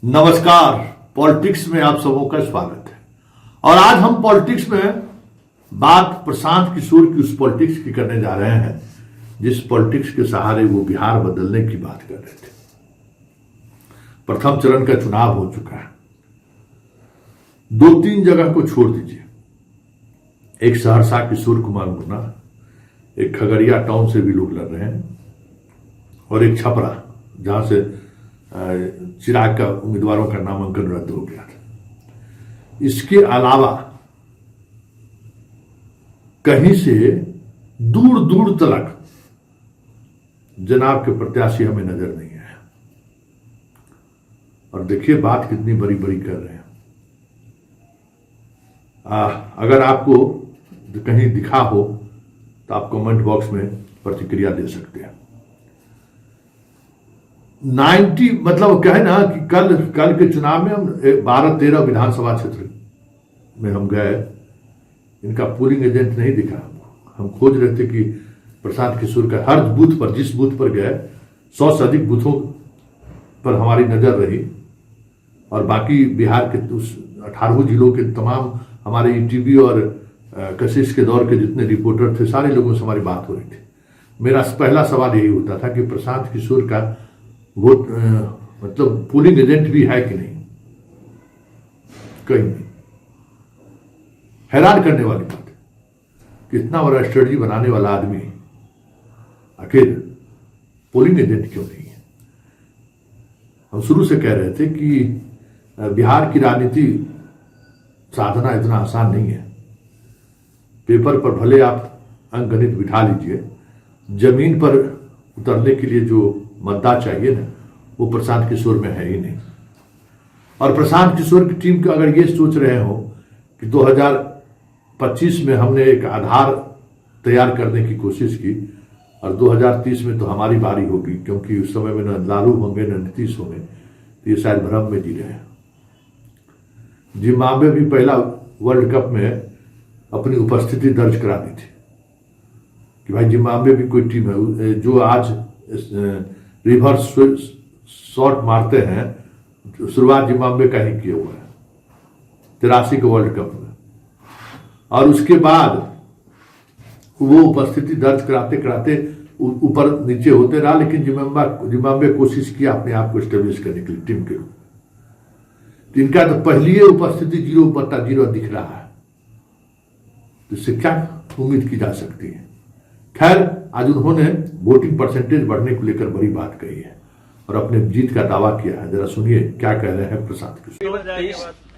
नमस्कार। पॉलिटिक्स में आप सबों का स्वागत है। और आज हम पॉलिटिक्स में बात प्रशांत किशोर की उस पॉलिटिक्स की करने जा रहे हैं जिस पॉलिटिक्स के सहारे वो बिहार बदलने की बात कर रहे थे। प्रथम चरण का चुनाव हो चुका है। 2-3 जगह को छोड़ दीजिए, एक सहरसा किशोर कुमार मुन्ना, एक खगड़िया टाउन से भी लोग लड़ रहे हैं और एक छपरा जहां से चिराग का उम्मीदवारों का नामांकन रद्द हो गया था। इसके अलावा कहीं से दूर दूर तक जनाब के प्रत्याशी हमें नजर नहीं आए। और देखिए बात कितनी बड़ी बड़ी कर रहे हैं। अगर आपको कहीं दिखा हो तो आप कमेंट बॉक्स में प्रतिक्रिया दे सकते हैं। 90 मतलब क्या है ना कि कल के चुनाव में हम 12-13 विधानसभा क्षेत्र में हम गए, इनका पोलिंग एजेंट नहीं दिखा। हम खोज रहे थे कि प्रशांत किशोर का हर बूथ पर, जिस बूथ पर गए 100 से अधिक बूथों पर हमारी नजर रही और बाकी बिहार के उस 18 जिलों के तमाम हमारे ईटीवी और कशिश के दौर के जितने रिपोर्टर थे सारे लोगों से हमारी बात हो रही थी। मेरा पहला सवाल यही होता था कि प्रशांत किशोर का वोट मतलब पोलिंग एजेंट भी है कि नहीं। कहीं नहीं। हैरान करने वाली बात है कि इतना बड़ा स्ट्रेटजी बनाने वाला आदमी आखिर पोलिंग एजेंट क्यों नहीं है। हम शुरू से कह रहे थे कि बिहार की राजनीति साधना इतना आसान नहीं है। पेपर पर भले आप अंकगणित बिठा लीजिए, जमीन पर उतरने के लिए जो मतदान चाहिए ना वो प्रशांत किशोर में है ही नहीं। और प्रशांत किशोर की टीम का अगर ये सोच रहे हो कि 2025 में हमने एक आधार तैयार करने की कोशिश की और 2030 में तो हमारी बारी होगी, क्योंकि उस समय में न लालू होंगे न नीतीश होंगे, तो ये शायद भ्रम में जी रहे हैं। जिम्बाब्वे भी पहला वर्ल्ड कप में अपनी उपस्थिति दर्ज करा दी थी कि भाई जिम्बाब्वे भी कोई टीम है। जो आज रिवर्स शॉट मारते हैं, शुरुआत जिम्बाब्वे का ही किया हुआ है 83 के वर्ल्ड कप में। और उसके बाद वो उपस्थिति दर्ज कराते कराते ऊपर नीचे होते रहा, लेकिन जिम्बाब्वे कोशिश किया अपने आप को स्टेब्लिश करने के लिए टीम के रूप। तो इनका तो पहली उपस्थिति 0/0 दिख रहा है, तो इससे क्या उम्मीद की जा सकती है। खैर, आज उन्होंने वोटिंग परसेंटेज बढ़ने को लेकर बड़ी बात कही है और अपने जीत का दावा किया है। जरा सुनिए क्या कह रहे हैं प्रशांत किशोर।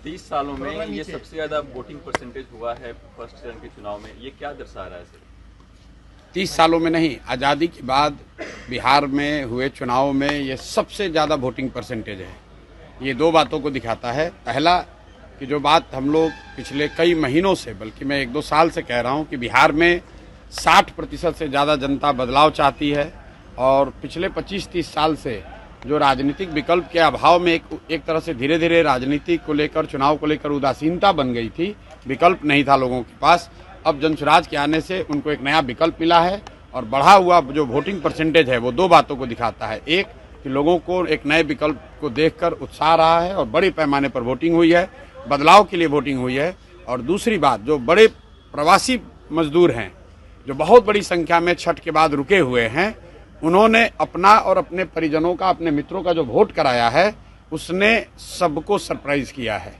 30 सालों में ये सबसे ज्यादा वोटिंग परसेंटेज हुआ है फर्स्ट चरण के चुनाव में, ये क्या दर्शा रहा है सर? 30 सालों में नहीं, आज़ादी के बाद बिहार में हुए चुनाव में ये सबसे ज़्यादा वोटिंग परसेंटेज है। ये दो बातों को दिखाता है। पहला कि जो बात हम लोग पिछले कई महीनों से, बल्कि मैं 1-2 साल से कह रहा हूँ कि बिहार में 60% से ज़्यादा जनता बदलाव चाहती है और पिछले 25-30 साल से जो राजनीतिक विकल्प के अभाव में एक तरह से धीरे धीरे राजनीति को लेकर, चुनाव को लेकर उदासीनता बन गई थी, विकल्प नहीं था लोगों के पास। अब जनसुराज के आने से उनको एक नया विकल्प मिला है और बढ़ा हुआ जो वोटिंग परसेंटेज है वो दो बातों को दिखाता है। एक कि लोगों को एक नए विकल्प को देखकर उत्साह रहा है और बड़े पैमाने पर वोटिंग हुई है, बदलाव के लिए वोटिंग हुई है। और दूसरी बात, जो बड़े प्रवासी मजदूर हैं जो बहुत बड़ी संख्या में छठ के बाद रुके हुए हैं, उन्होंने अपना और अपने परिजनों का, अपने मित्रों का जो वोट कराया है उसने सबको सरप्राइज किया है।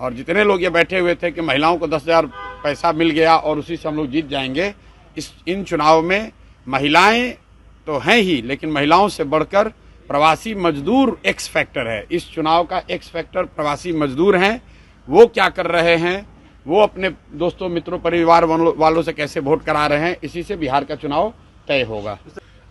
और जितने लोग ये बैठे हुए थे कि महिलाओं को 10,000 पैसा मिल गया और उसी से हम लोग जीत जाएंगे, इन चुनाव में महिलाएं तो हैं ही, लेकिन महिलाओं से बढ़कर प्रवासी मजदूर एक्स फैक्टर है। इस चुनाव का एक्स फैक्टर प्रवासी मजदूर हैं। वो क्या कर रहे हैं, वो अपने दोस्तों, मित्रों, परिवार वालों से कैसे वोट करा रहे हैं, इसी से बिहार का चुनाव तय होगा।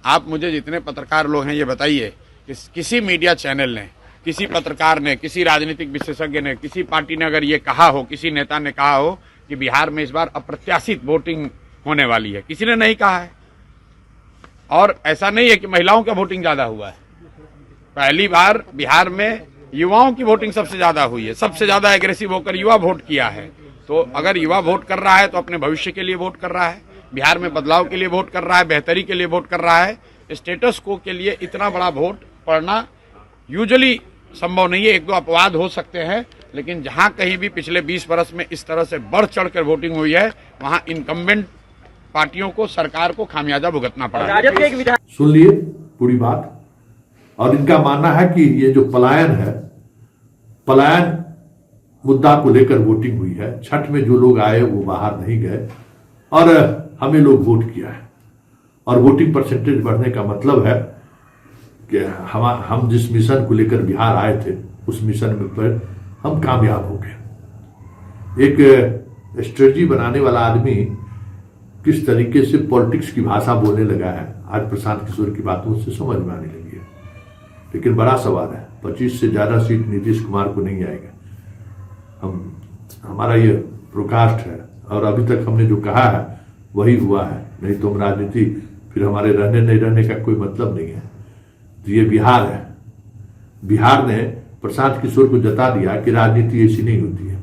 आप मुझे जितने पत्रकार लोग हैं ये बताइए कि किसी मीडिया चैनल ने, किसी पत्रकार ने, किसी राजनीतिक विशेषज्ञ ने, किसी पार्टी ने अगर ये कहा हो, किसी नेता ने कहा हो कि बिहार में इस बार अप्रत्याशित वोटिंग होने वाली है? किसी ने नहीं कहा है। और ऐसा नहीं है कि महिलाओं का वोटिंग ज्यादा हुआ है। पहली बार बिहार में युवाओं की वोटिंग सबसे ज्यादा हुई है। सबसे ज्यादा एग्रेसिव होकर युवा वोट किया है। तो अगर युवा वोट कर रहा है तो अपने भविष्य के लिए वोट कर रहा है, बिहार में बदलाव के लिए वोट कर रहा है, बेहतरी के लिए वोट कर रहा है। स्टेटस को के लिए इतना बड़ा वोट पड़ना यूजुअली संभव नहीं है। एक दो अपवाद हो सकते हैं, लेकिन जहां कहीं भी पिछले 20 वर्ष में इस तरह से बढ़ चढ़कर वोटिंग हुई है, वहां इनकम्बेंट पार्टियों को, सरकार को खामियाजा भुगतना पड़ा है। सुन लिए पूरी बात। और इनका मानना है कि ये जो पलायन है, पलायन मुद्दा को लेकर वोटिंग हुई है। छठ में जो लोग आए वो बाहर नहीं गए और हमें लोग वोट किया है। और वोटिंग परसेंटेज बढ़ने का मतलब है कि हम जिस मिशन को लेकर बिहार आए थे, उस मिशन में पर हम कामयाब हो गए। एक स्ट्रेटजी बनाने वाला आदमी किस तरीके से पॉलिटिक्स की भाषा बोलने लगा है, आज प्रशांत किशोर की बातों से समझ में आने लगी है। लेकिन बड़ा सवाल है, 25 से ज्यादा सीट नीतीश कुमार को नहीं आएगा। हमारा ये प्रोकास्ट है और अभी तक हमने जो कहा है वही हुआ है। नहीं तो हम राजनीति फिर हमारे रहने नहीं रहने का कोई मतलब नहीं है। तो ये बिहार है। बिहार ने प्रशांत किशोर को जता दिया कि राजनीति ऐसी नहीं होती है।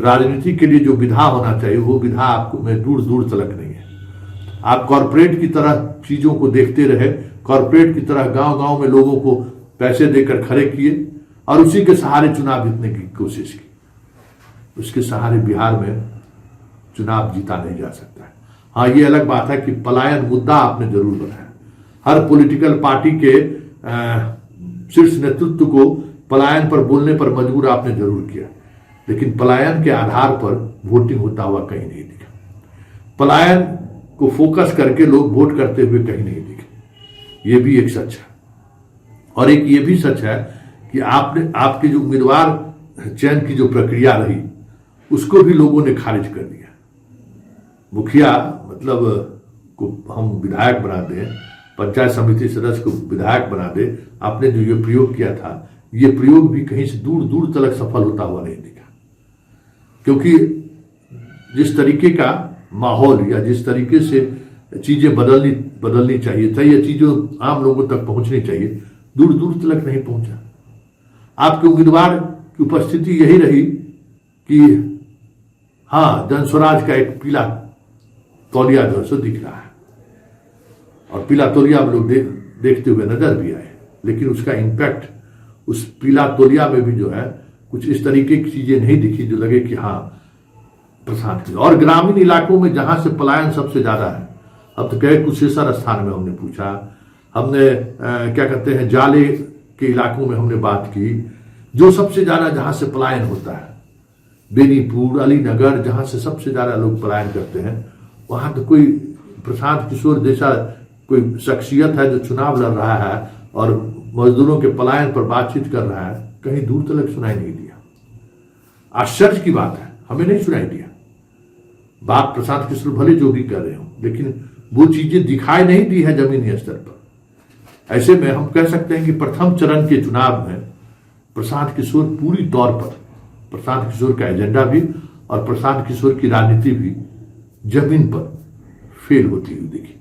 राजनीति के लिए जो विधा होना चाहिए वो विधा आपको में दूर दूर तलक नहीं है। आप कॉरपोरेट की तरह चीजों को देखते रहे, कॉरपोरेट की तरह गांव गांव में लोगों को पैसे देकर खड़े किए और उसी के सहारे चुनाव जीतने की कोशिश की। उसके सहारे बिहार में चुनाव जीता नहीं जा सकता है। हाँ, ये अलग बात है कि पलायन मुद्दा आपने जरूर बनाया। हर पॉलिटिकल पार्टी के शीर्ष नेतृत्व को पलायन पर बोलने पर मजबूर आपने जरूर किया, लेकिन पलायन के आधार पर वोटिंग होता हुआ कहीं नहीं दिखा। पलायन को फोकस करके लोग वोट करते हुए कहीं नहीं दिखे। ये भी एक सच है। और एक ये भी सच है कि आपके जो उम्मीदवार चयन की जो प्रक्रिया रही उसको भी लोगों ने खारिज कर दिया। मुखिया मतलब को हम विधायक बना दें, पंचायत समिति सदस्य को विधायक बना दे, आपने जो ये प्रयोग किया था, ये प्रयोग भी कहीं से दूर दूर तक सफल होता हुआ नहीं दिखा। क्योंकि जिस तरीके का माहौल या जिस तरीके से चीजें बदलनी चाहिए चीजें आम लोगों तक पहुंचनी चाहिए, दूर दूर तक नहीं पहुंचा। आपके उम्मीदवार की उपस्थिति यही रही कि हाँ, जनस्वराज का एक पीला तौलिया जो है सो दिख रहा है और पीला तौलिया हम लोग देखते हुए नजर भी आए, लेकिन उसका इम्पैक्ट उस पीला तौलिया में भी जो है कुछ इस तरीके की चीजें नहीं दिखी जो लगे कि हाँ प्रशांत की। और ग्रामीण इलाकों में जहां से पलायन सबसे ज्यादा है, अब तो कहे कुशेश्वर स्थान में हमने पूछा, हमने क्या कहते हैं जाले के इलाकों में हमने बात की, जो सबसे ज्यादा जहां से पलायन होता है, बेनीपुर, अलीनगर, जहां से सबसे ज्यादा लोग पलायन करते हैं, वहां तो कोई प्रशांत किशोर जैसा कोई शख्सियत है जो चुनाव लड़ रहा है और मजदूरों के पलायन पर बातचीत कर रहा है, कहीं दूर तक सुनाई नहीं दिया। आश्चर्य की बात है, हमें नहीं सुनाई दिया। बात प्रशांत किशोर भले जो भी कर रहे हो, लेकिन वो चीजें दिखाई नहीं दी है जमीनी स्तर पर। ऐसे में हम कह सकते हैं कि प्रथम चरण के चुनाव में प्रशांत किशोर पूरी तौर पर, प्रशांत किशोर का एजेंडा भी और प्रशांत किशोर की राजनीति भी जमीन पर फेल होती हुई दिखी।